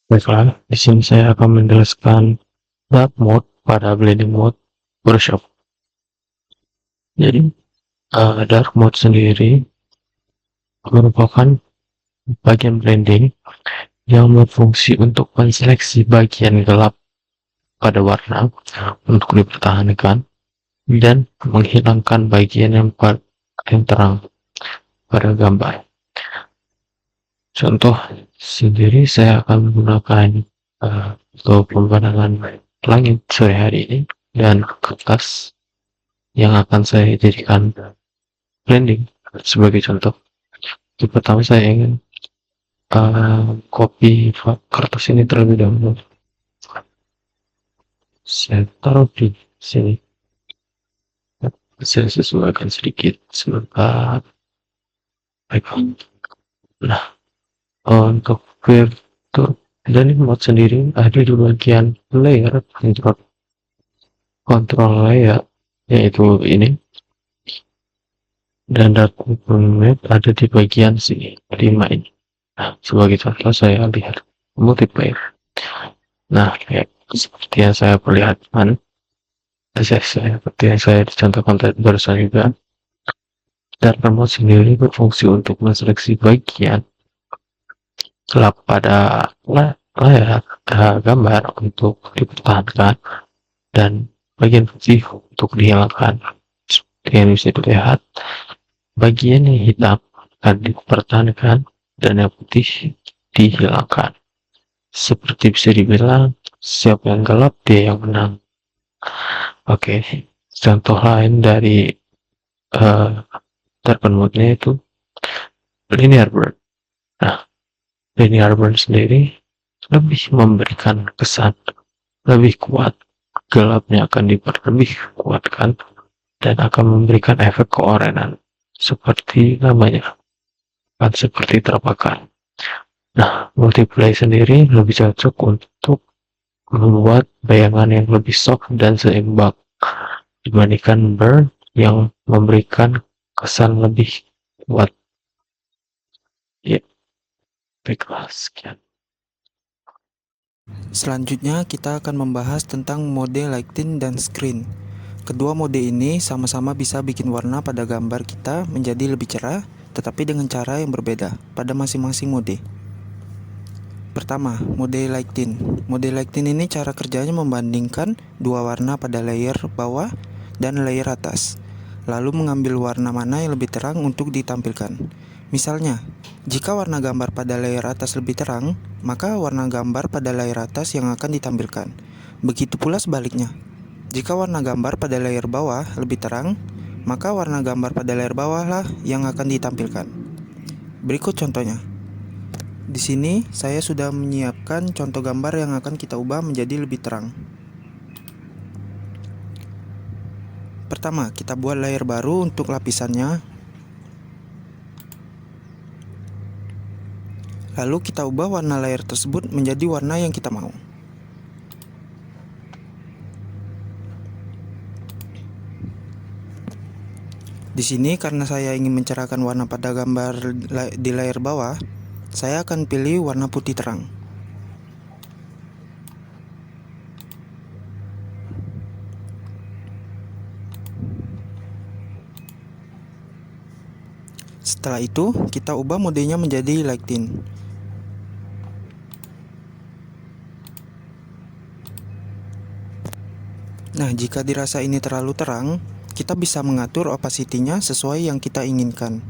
Baiklah, di sini saya akan menjelaskan dark mode pada blending mode Photoshop. Jadi, dark mode sendiri merupakan bagian blending yang berfungsi untuk menseleksi bagian gelap pada warna untuk dipertahankan dan menghilangkan bagian yang terang pada gambar. Contoh sendiri saya akan menggunakan untuk pemandangan langit sore hari ini dan kertas yang akan saya jadikan blending sebagai contoh. Jadi pertama saya ingin copy kertas ini terlebih dahulu. Saya taruh di sini. Saya sesuaikan sedikit sebentar. Baik. Nah, untuk filter blending mode sendiri ada di bagian layer control layer, yaitu ini, dan data mode ada di bagian sini 5 ini. Nah, sebagai contoh saya lihat multiplayer. Nah, ya, seperti yang saya perlihatkan, seperti yang saya dicontohkan tadi barusan juga, data mode sendiri berfungsi untuk menseleksi bagian gelap pada layar gambar untuk dipertahankan dan bagian putih untuk dihilangkan. Seperti yang bisa dilihat, bagian yang hitam akan dipertahankan dan yang putih dihilangkan. Seperti bisa dibilang, siapa yang gelap dia yang menang. Oke, contoh lain dari dark mode-nya itu linear burn. Nah, linear burn sendiri lebih memberikan kesan lebih kuat, gelapnya akan lebih kuatkan dan akan memberikan efek keorenan seperti namanya, kan seperti terbakar. Nah, multiply sendiri lebih cocok untuk membuat bayangan yang lebih soft dan seimbang dibandingkan burn yang memberikan kesan lebih kuat. Ya, baiklah, sekian. Selanjutnya kita akan membahas tentang mode lighting dan screen. Kedua mode ini sama-sama bisa bikin warna pada gambar kita menjadi lebih cerah, tetapi dengan cara yang berbeda pada masing-masing mode. Pertama, mode lighting. Mode lighting ini cara kerjanya membandingkan dua warna pada layer bawah dan layer atas, lalu mengambil warna mana yang lebih terang untuk ditampilkan. Misalnya, jika warna gambar pada layer atas lebih terang, maka warna gambar pada layer atas yang akan ditampilkan. Begitu pula sebaliknya. Jika warna gambar pada layer bawah lebih terang, maka warna gambar pada layer bawah lah yang akan ditampilkan. Berikut contohnya. Di sini saya sudah menyiapkan contoh gambar yang akan kita ubah menjadi lebih terang. Pertama, kita buat layer baru untuk lapisannya. Lalu kita ubah warna layer tersebut menjadi warna yang kita mau. Di sini karena saya ingin mencerahkan warna pada gambar di layer bawah, saya akan pilih warna putih terang. Setelah itu, kita ubah modenya menjadi lighting. Nah, jika dirasa ini terlalu terang, kita bisa mengatur opacity-nya sesuai yang kita inginkan.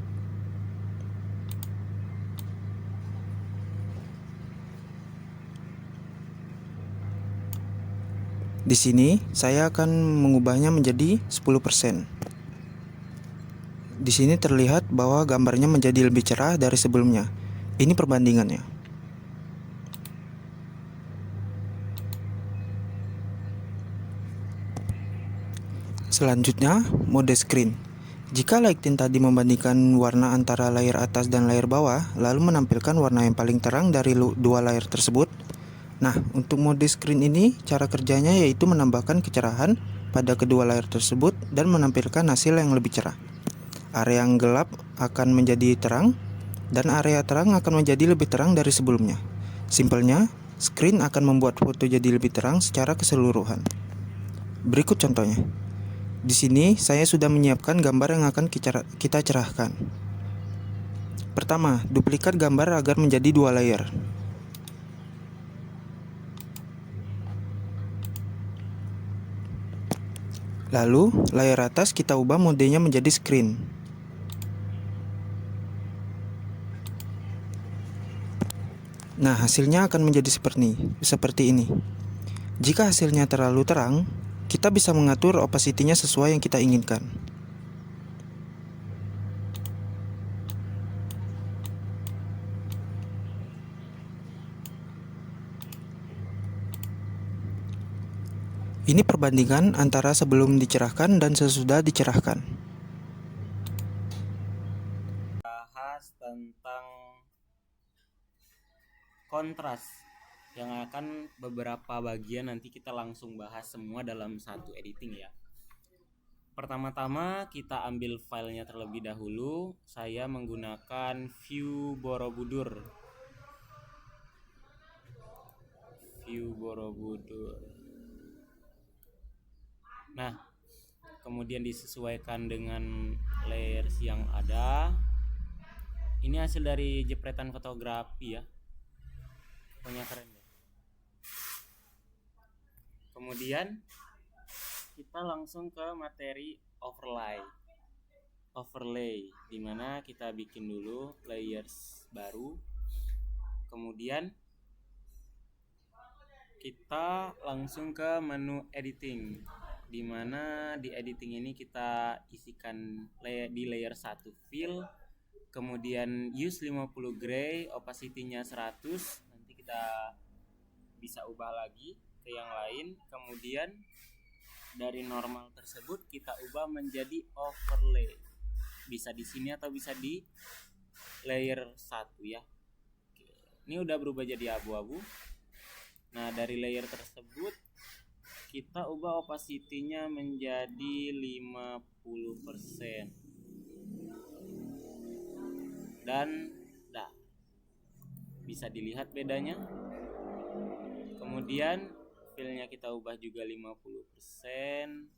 Di sini, saya akan mengubahnya menjadi 10%. Di sini terlihat bahwa gambarnya menjadi lebih cerah dari sebelumnya. Ini perbandingannya. Selanjutnya, mode screen. Jika lighting tadi membandingkan warna antara layer atas dan layer bawah, lalu menampilkan warna yang paling terang dari dua layer tersebut. Nah, untuk mode screen ini, cara kerjanya yaitu menambahkan kecerahan pada kedua layer tersebut dan menampilkan hasil yang lebih cerah. Area yang gelap akan menjadi terang, dan area terang akan menjadi lebih terang dari sebelumnya. Simpelnya, Screen akan membuat foto jadi lebih terang secara keseluruhan. Berikut contohnya. Di sini saya sudah menyiapkan gambar yang akan kita cerahkan. Pertama, duplikat gambar agar menjadi 2 layer. Lalu, layer atas kita ubah modenya menjadi screen. Nah, hasilnya akan menjadi seperti ini. Jika hasilnya terlalu terang, kita bisa mengatur opacity-nya sesuai yang kita inginkan. Ini perbandingan antara sebelum dicerahkan dan sesudah dicerahkan. Bahas tentang kontras yang akan beberapa bagian nanti kita langsung bahas semua dalam satu editing ya. Pertama-tama kita ambil filenya terlebih dahulu. Saya menggunakan View Borobudur. Nah, kemudian disesuaikan dengan layers yang ada. Ini hasil dari jepretan fotografi ya. Pokoknya keren deh. Kemudian kita langsung ke materi overlay dimana kita bikin dulu layers baru. Kemudian kita langsung ke menu editing, dimana di editing ini kita isikan di layer 1 fill, kemudian use 50 gray, opacity-nya 100, nanti kita bisa ubah lagi ke yang lain. Kemudian dari normal tersebut kita ubah menjadi overlay, bisa di sini atau bisa di layer 1 ya. Oke. Ini udah berubah jadi abu-abu. Nah, dari layer tersebut kita ubah opacity-nya menjadi 50%. Dan bisa dilihat bedanya. Kemudian fill-nya kita ubah juga 50%.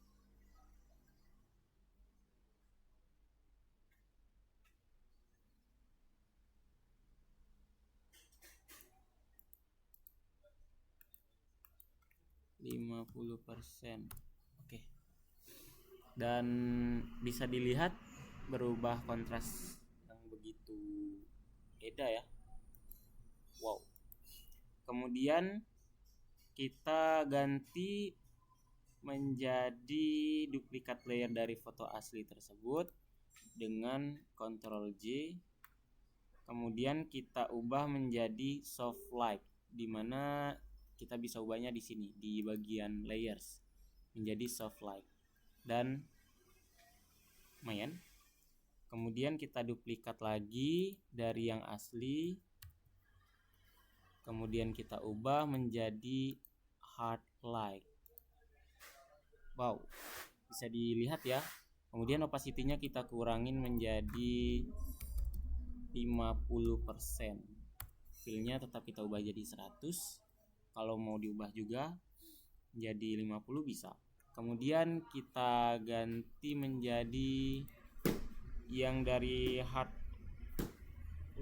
Oke. Dan bisa dilihat berubah kontras yang begitu beda ya. Wow. Kemudian kita ganti menjadi duplikat layer dari foto asli tersebut dengan Ctrl J. Kemudian kita ubah menjadi soft light, dimana kita bisa ubahnya di sini di bagian layers menjadi soft light dan lumayan. Kemudian kita duplikat lagi dari yang asli, kemudian kita ubah menjadi hard light. Wow, bisa dilihat ya. Kemudian opacity-nya kita kurangin menjadi 50%. Fill-nya tetap kita ubah jadi 100. Kalau mau diubah juga jadi 50 bisa. Kemudian kita ganti menjadi yang dari hard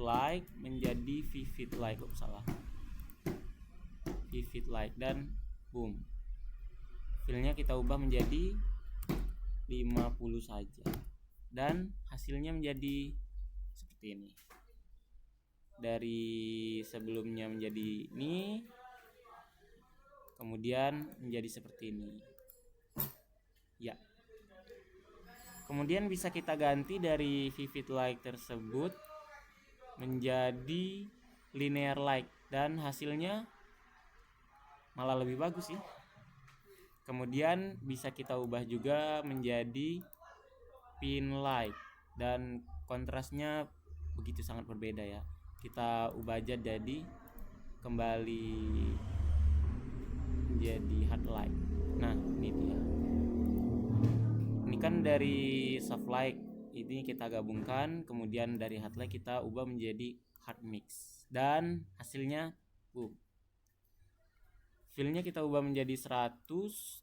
light menjadi vivid light. Vivid light dan boom. Fill-nya kita ubah menjadi 50 saja. Dan hasilnya menjadi seperti ini. Dari sebelumnya menjadi ini, kemudian menjadi seperti ini ya. Kemudian bisa kita ganti dari vivid light tersebut menjadi linear light dan hasilnya malah lebih bagus sih. Kemudian bisa kita ubah juga menjadi pin light dan kontrasnya begitu sangat berbeda ya. Kita ubah aja jadi kembali jadi hard light. Nah, ini dia. Ini kan dari soft light, ini kita gabungkan, kemudian dari hard light kita ubah menjadi hard mix dan hasilnya boom. Fillnya kita ubah menjadi 100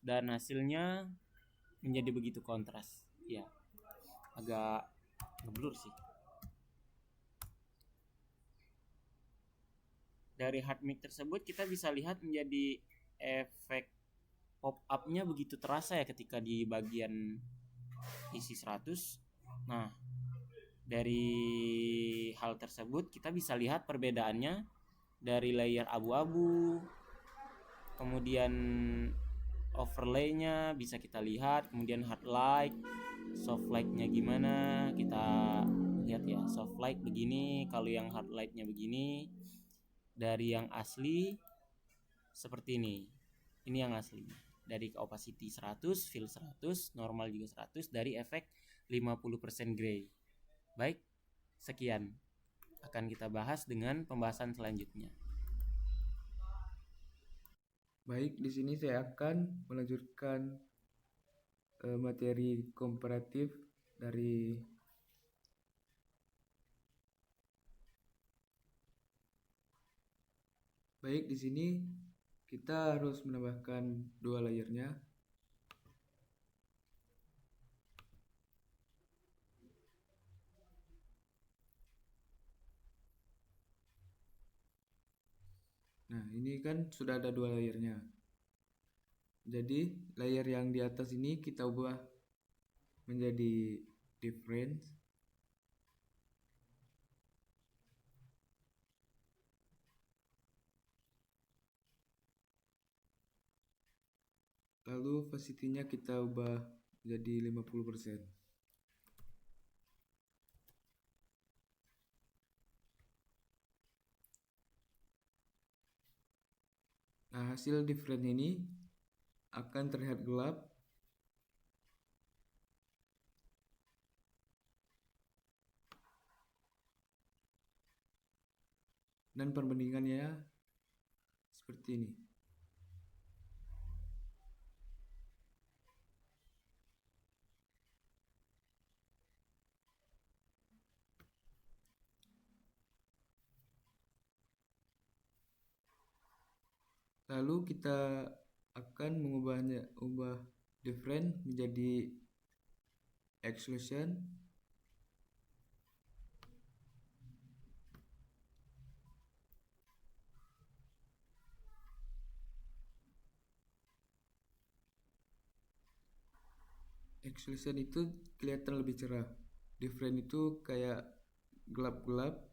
dan hasilnya menjadi begitu kontras. Ya, agak ngeblur sih. Dari hard mic tersebut kita bisa lihat menjadi efek pop up-nya begitu terasa ya ketika di bagian isi 100. Nah, dari hal tersebut kita bisa lihat perbedaannya dari layer abu-abu, kemudian overlay-nya bisa kita lihat, kemudian hard light, soft light-nya gimana, kita lihat ya. Soft light begini, kalau yang hard light-nya begini. Dari yang asli seperti ini. Ini yang asli. Dari opacity 100, fill 100, normal juga 100, dari efek 50% gray. Baik, sekian. Akan kita bahas dengan pembahasan selanjutnya. Baik, di sini saya akan melanjutkan materi komparatif dari Baik, di sini kita harus menambahkan 2 layernya. Nah, ini kan sudah ada 2 layernya. Jadi, layer yang di atas ini kita ubah menjadi difference. Lalu opacity-nya kita ubah jadi 50%. Nah, hasil different ini akan terlihat gelap dan perbandingannya seperti ini. Lalu kita akan ubah different menjadi exclusion. Exclusion itu kelihatan lebih cerah. Different itu kayak gelap-gelap.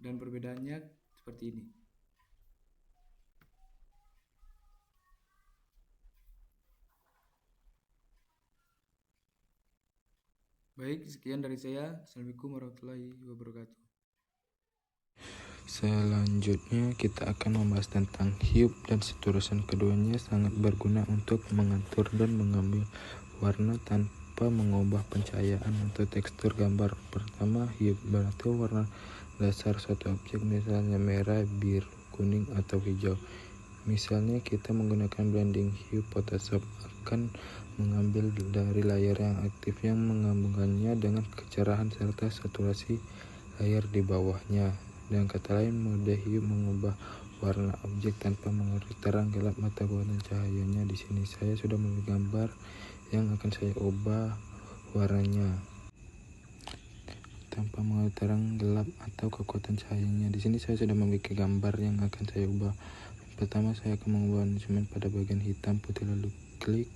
Dan perbedaannya seperti ini. Baik, sekian dari saya. Assalamualaikum warahmatullahi wabarakatuh. Selanjutnya kita akan membahas tentang hue dan seterusnya. Keduanya sangat berguna untuk mengatur dan mengambil warna tanpa mengubah pencahayaan atau tekstur gambar. Pertama, hue berarti warna dasar suatu objek, misalnya merah, biru, kuning, atau hijau. Misalnya kita menggunakan blending hue. Photoshop akan mengambil dari layer yang aktif yang menggabungkannya dengan kecerahan serta saturasi layer di bawahnya. Dengan kata lain, mode hue mengubah warna objek tanpa mengurangi terang, gelap, atau kekuatan cahayanya. Di sini saya sudah memiliki gambar yang akan saya ubah warnanya tanpa mengurangi terang, gelap, atau kekuatan cahayanya. Di sini saya sudah memiliki gambar yang akan saya ubah. Pertama, saya akan mengubah adjustment pada bagian hitam putih, lalu klik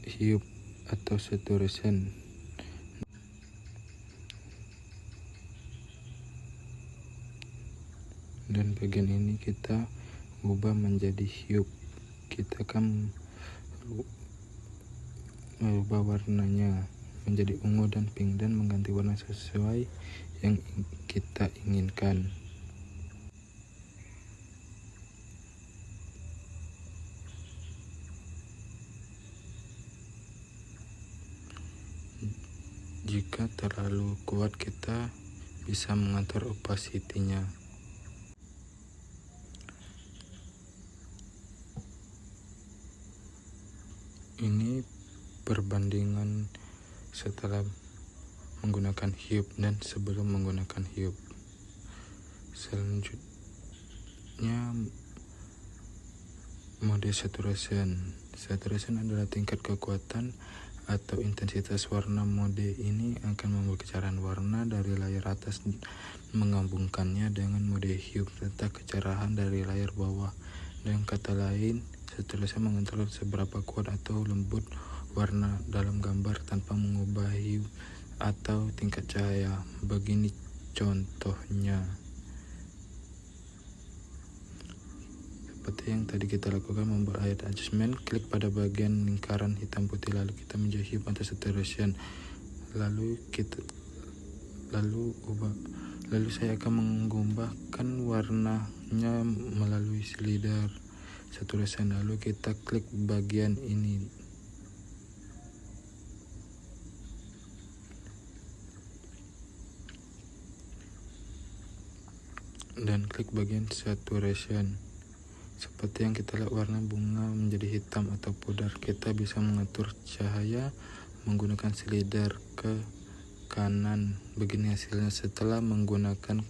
hue atau saturation. Dan bagian ini kita ubah menjadi hue. Kita akan merubah warnanya menjadi ungu dan pink dan mengganti warna sesuai yang kita inginkan. Jika terlalu kuat, kita bisa mengatur opacity-nya. Ini perbandingan setelah menggunakan hue dan sebelum menggunakan hue. Selanjutnya mode saturation. Saturation adalah tingkat kekuatan atau intensitas warna. Mode ini akan membuat kecerahan warna dari layar atas menggabungkannya dengan mode hue serta kecerahan dari layar bawah. Dengan kata lain, saturation mengontrol seberapa kuat atau lembut warna dalam gambar tanpa mengubah hue atau tingkat cahaya. Begini contohnya. Seperti yang tadi kita lakukan, membuat light adjustment, klik pada bagian lingkaran hitam putih, lalu kita menjauh hue atau saturation, lalu saya akan mengubahkan warnanya melalui slider saturation, lalu kita klik bagian ini. Dan klik bagian saturation. Seperti yang kita lihat, warna bunga menjadi hitam atau pudar. Kita bisa mengatur cahaya menggunakan slider ke kanan. Begini hasilnya setelah menggunakan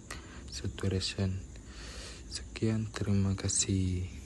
saturation. Sekian, terima kasih.